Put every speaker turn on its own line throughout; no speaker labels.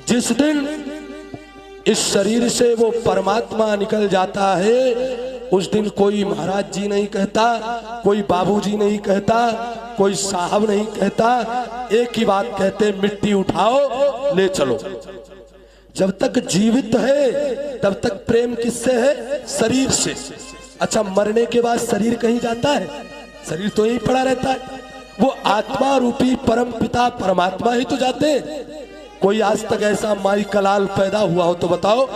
जिस दिन इस शरीर से वो परमात्मा निकल जाता है, उस दिन कोई महाराज जी नहीं कहता, कोई बाबूजी नहीं कहता, कोई साहब नहीं कहता, एक ही बात कहते, मिट्टी उठाओ ले चलो। जब तक जीवित है तब तक प्रेम किससे है? शरीर से। अच्छा, मरने के बाद शरीर कहीं जाता है? शरीर तो यहीं पड़ा रहता है। वो आत्मा रूपी परम पिता परमात्मा ही तो जाते हैं। कोई आज तक ऐसा माई कलाल पैदा हुआ हो तो बताओ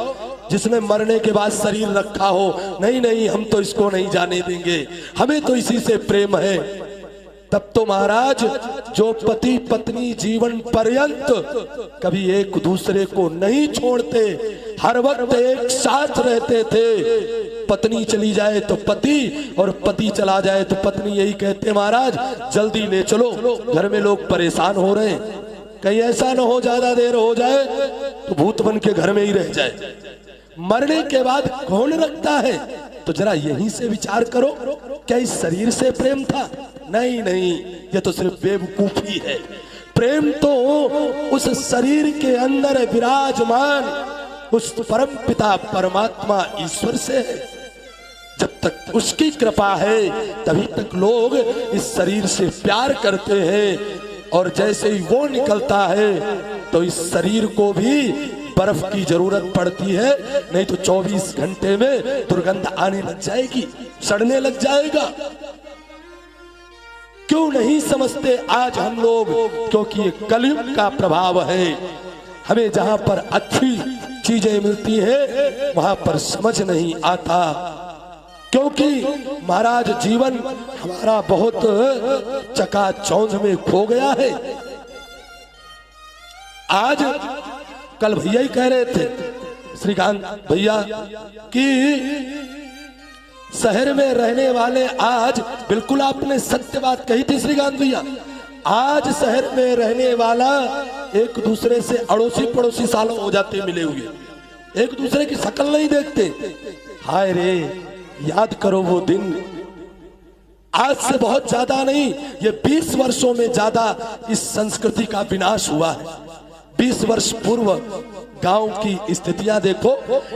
जिसने मरने के बाद शरीर रखा हो? नहीं नहीं, हम तो इसको नहीं जाने देंगे, हमें तो इसी से प्रेम है। तब तो महाराज जो पति पत्नी जीवन पर्यंत कभी एक दूसरे को नहीं छोड़ते, हर वक्त एक साथ रहते थे। पत्नी चली जाए तो पति, और पति चला जाए तो पत्नी यही कहते, महाराज जल्दी ले चलो, घर में लोग परेशान हो रहे हैं, कहीं ऐसा न हो ज्यादा देर हो जाए तो भूत बन के घर में ही रह जाए। मरने के बाद कौन रखता है? तो जरा यहीं से विचार करो, क्या इस शरीर से प्रेम था? नहीं नहीं, ये तो सिर्फ बेवकूफी है। प्रेम तो उस शरीर के अंदर विराजमान उस परम पिता परमात्मा ईश्वर से है। जब तक उसकी कृपा है तभी तक लोग इस शरीर से प्यार करते हैं, और जैसे ही वो निकलता है तो इस शरीर को भी बर्फ की जरूरत पड़ती है, नहीं तो 24 घंटे में दुर्गंध आने लग जाएगी, सड़ने लग जाएगा। क्यों नहीं समझते आज हम लोग? क्योंकि ये कलयुग का प्रभाव है। हमें जहां पर अच्छी चीजें मिलती है वहां पर समझ नहीं आता, क्योंकि महाराज जीवन हमारा बहुत चकाचौंध में खो गया है। आज कल भैया ही कह रहे थे, श्रीकांत भैया, कि शहर में रहने वाले आज, बिल्कुल आपने सत्य बात कही थी श्रीकांत भैया, आज शहर में रहने वाला एक दूसरे से अड़ोसी पड़ोसी सालों हो जाते मिले हुए, एक दूसरे की शक्ल नहीं देखते। हाय रे, याद करो वो दिन। आज से बहुत ज्यादा नहीं, ये 20 वर्षों में ज्यादा इस संस्कृति का विनाश हुआ है। 20 वर्ष पूर्व गांव की स्थितियां देखो,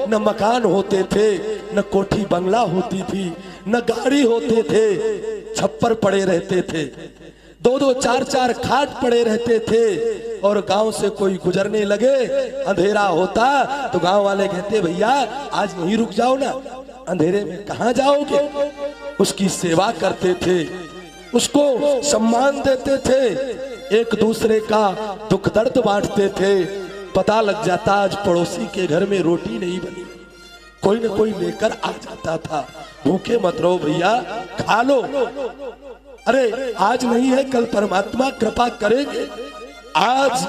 न मकान होते थे, न कोठी बंगला होती थी, न गाड़ी होते थे, छप्पर पड़े रहते थे, 2-2 4-4 खाट पड़े रहते थे, और गांव से कोई गुजरने लगे, अंधेरा होता तो गांव वाले कहते, भैया आज नहीं रुक जाओ ना, अंधेरे में कहां जाओगे? उसकी सेवा करते थे, उसको सम्मान देते थे, एक दूसरे का दुख दर्द बांटते थे। पता लग जाता आज पड़ोसी के घर में रोटी नहीं बनी, कोई न कोई लेकर आ जाता था, भूखे मत रहो भैया, खा लो। अरे आज नहीं है कल परमात्मा कृपा करेंगे। आज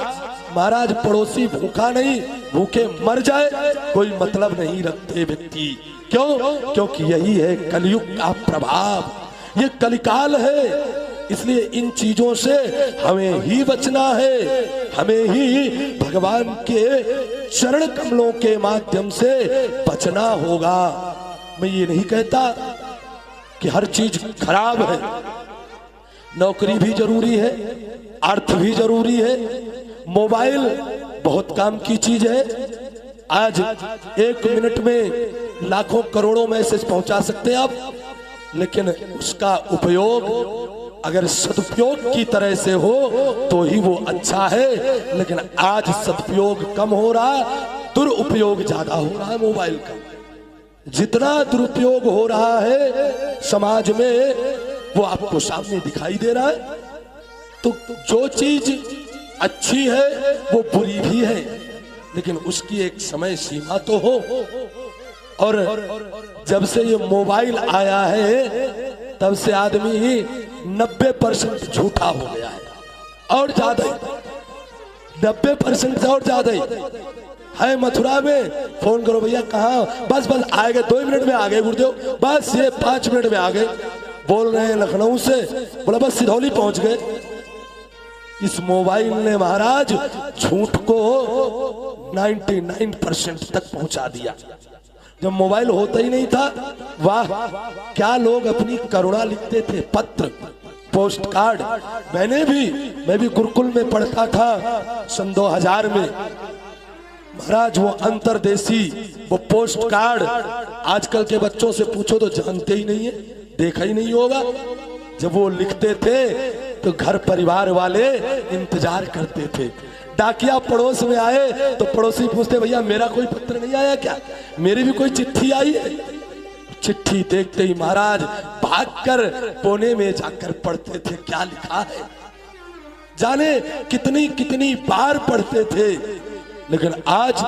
महाराज पड़ोसी भूखा नहीं, भूखे मर जाए कोई मतलब नहीं रखते व्यक्ति। क्यों? क्योंकि यही है कलयुग का प्रभाव, ये कलिकाल है। इसलिए इन चीजों से हमें ही बचना है, हमें ही भगवान के चरण कमलों के माध्यम से बचना होगा। मैं ये नहीं कहता कि हर चीज खराब है, नौकरी भी जरूरी है, अर्थ भी जरूरी है, मोबाइल बहुत काम की चीज है। आज 1 मिनट में लाखों करोड़ों मैसेज पहुंचा सकते हैं आप, लेकिन उसका उपयोग अगर सदुपयोग की तरह से हो तो ही वो अच्छा है। लेकिन आज सदुपयोग कम हो रहा, दुरुपयोग ज्यादा हो रहा है मोबाइल का। जितना दुरुपयोग हो रहा है समाज में वो आपको सामने दिखाई दे रहा है। तो जो चीज अच्छी है वो बुरी भी है, लेकिन उसकी एक समय सीमा तो हो। और जब से ये मोबाइल आया है तब से आदमी 90% झूठा हो गया है, और ज्यादा 90% और ज्यादा है। मथुरा में फोन करो भैया कहाँ, बस बस आ गए, 2 मिनट में आ गए गुरुदेव, बस ये 5 मिनट में आ गए। बोल रहे हैं लखनऊ से, बोला बस सिधौली पहुंच गए। इस मोबाइल ने महाराज झूठ को 99% तक पहुंचा दिया। जब मोबाइल होता ही नहीं था, वाह क्या लोग अपनी करुणा लिखते थे, पत्र, पोस्ट कार्ड। मैं भी गुरुकुल में पढ़ता था सन 2000 में। महाराज वो अंतरदेशी, वो पोस्ट कार्ड आजकल के बच्चों से पूछो तो जानते ही नहीं है, देखा ही नहीं होगा। जब वो लिखते थे तो घर परिवार वाले इंतजार करते थे। डाकिया पड़ोस में आए तो पड़ोसी पूछते, भैया मेरा कोई पत्र नहीं आया क्या, मेरी भी कोई चिट्ठी आई है? चिट्ठी देखते ही महाराज भागकर कोने में जाकर पढ़ते थे क्या लिखा है। जाने कितनी कितनी बार पढ़ते थे। लेकिन आज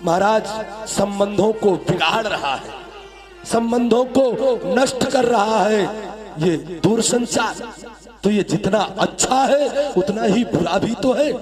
महाराज संबंधों को बिगाड़ रहा है, संबंधों को नष्ट कर रहा है ये दूरसंचार। तो ये जितना अच्छा है उतना ही बुरा भी तो है।